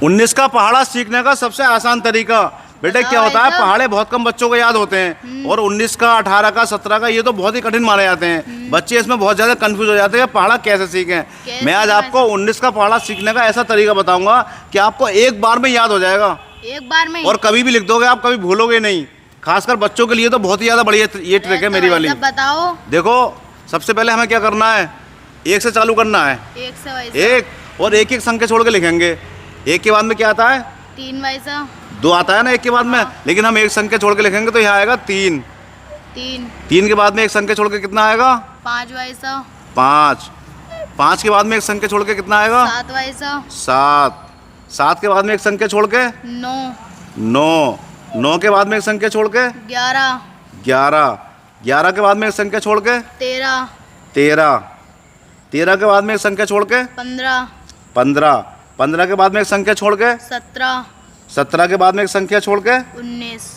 19 का पहाड़ा सीखने का सबसे आसान तरीका बेटे क्या होता है, पहाड़े बहुत कम बच्चों को याद होते हैं और 19 का, 18 का, 17 का ये तो बहुत ही कठिन माने जाते हैं। बच्चे इसमें बहुत ज़्यादा कंफ्यूज हो जाते हैं पहाड़ा कैसे सीखें। मैं आज आपको 19 का पहाड़ा सीखने का ऐसा तरीका बताऊंगा कि आपको एक बार में याद हो जाएगा, एक बार में, और कभी भी लिख दोगे आप, कभी भूलोगे नहीं। खासकर बच्चों के लिए तो बहुत ही ज़्यादा बढ़िया ये ट्रिक है मेरी वाली। बताओ। देखो सबसे पहले हमें क्या करना है, एक से चालू करना है, एक और एक संख्या छोड़ के लिखेंगे। एक के बाद में क्या आता है, 3 वैसा 2 आता है ना एक के बाद में, लेकिन हम एक संख्या छोड़ के लिखेंगे तो यहाँ आएगा 3। 3 के बाद में एक संख्या छोड़ के कितना आएगा, 5 वैसा 5। 5 के बाद में एक संख्या छोड़ के कितना आएगा, 7 वैसा 7। 7 के बाद में एक संख्या छोड़ के 9। 9 के बाद में एक संख्या छोड़ के 11। 11 के बाद में एक संख्या छोड़ के 13। 13 के बाद में एक संख्या छोड़ के 15। 15 के बाद में एक संख्या छोड़ के 17। 17 के बाद में एक संख्या छोड़ के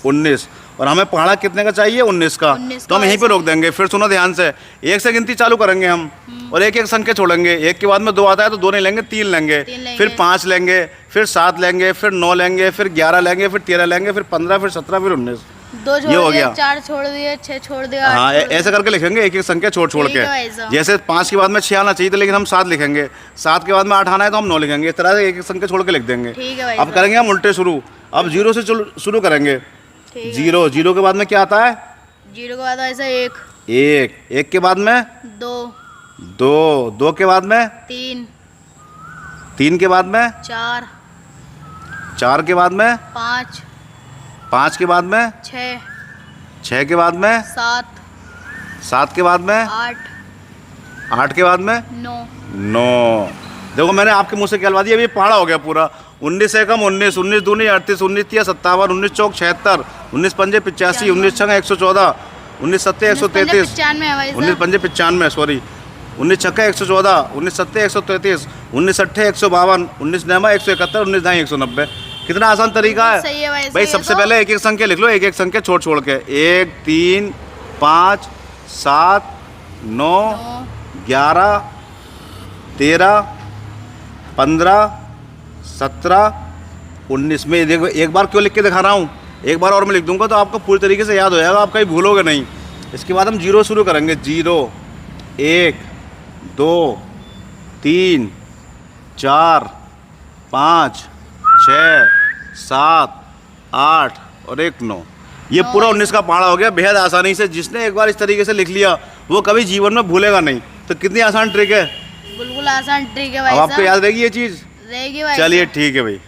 19। और हमें पहाड़ा कितने का चाहिए, 19 का। तो हम यहीं पे रोक देंगे। फिर सुनो ध्यान से, एक से गिनती चालू करेंगे हम और एक संख्या छोड़ेंगे। एक के बाद में 2 आता है तो 2 नहीं लेंगे, 3 लेंगे, फिर 5 लेंगे, फिर 7 लेंगे, फिर 9 लेंगे, फिर 11 लेंगे, फिर 13 लेंगे, फिर 15, फिर 17, फिर 19। 2 ये हो गया, 4 छोड़ दिए, 6 छोड़ दिया। हाँ ऐसे करके लिखेंगे, एक संख्या छोड़ के। जैसे 5 के बाद में 6 आना चाहिए था लेकिन हम 7 लिखेंगे, 7 के बाद में 8 आना है तो हम 9 लिखेंगे। इस तरह से एक संख्या छोड़ के लिख देंगे। अब करेंगे हम उल्टे शुरू। अब 0 से शुरू करेंगे। 0 के बाद में क्या आता है, 0 के बाद ऐसा 1। 1 के बाद में 2। 2 के बाद में 3 के बाद में 4 के बाद में 5 के बाद में 6 के बाद में 7 के बाद में 8 के बाद में 9। देखो मैंने आपके मुंह से कहलवा दिया, अभी पहाड़ा हो गया पूरा। 19 से कम 19, 19 दूनी 38, 19 तिया 57, 19 चौक 76, 19 पंजे 85, 19 छंगा 114, 19 सत्ते 133, 19 पंजे 95, सॉरी, 19 छक्का 114, 19 सत्ते 133, 19 अट्ठे 152, 19 नैमा 171, 19 ढाई 190। कितना आसान तरीका है भाई। सबसे पहले एक संख्या लिख लो, एक संख्या छोड़ के। 1, 3, 5, 7, 9, 11, 13, 15, 17, 19 में। देखो एक बार क्यों लिख के दिखा रहा हूँ, एक बार और मैं लिख दूंगा तो आपको पूरी तरीके से याद हो जाएगा, आप कहीं भूलोगे नहीं। इसके बाद हम 0 शुरू करेंगे। 0, 1, 2, 3, 4, 5, 6, 7, 8 और 1 9। ये पूरा 19 का पहाड़ा हो गया बेहद आसानी से। जिसने एक बार इस तरीके से लिख लिया वो कभी जीवन में भूलेगा नहीं। तो कितनी आसान ट्रिक है, बिल्कुल आसान ट्रिक है भाई। अब आपको याद रहेगी ये चीज़। रहेगी भाई। चलिए ठीक है भाई।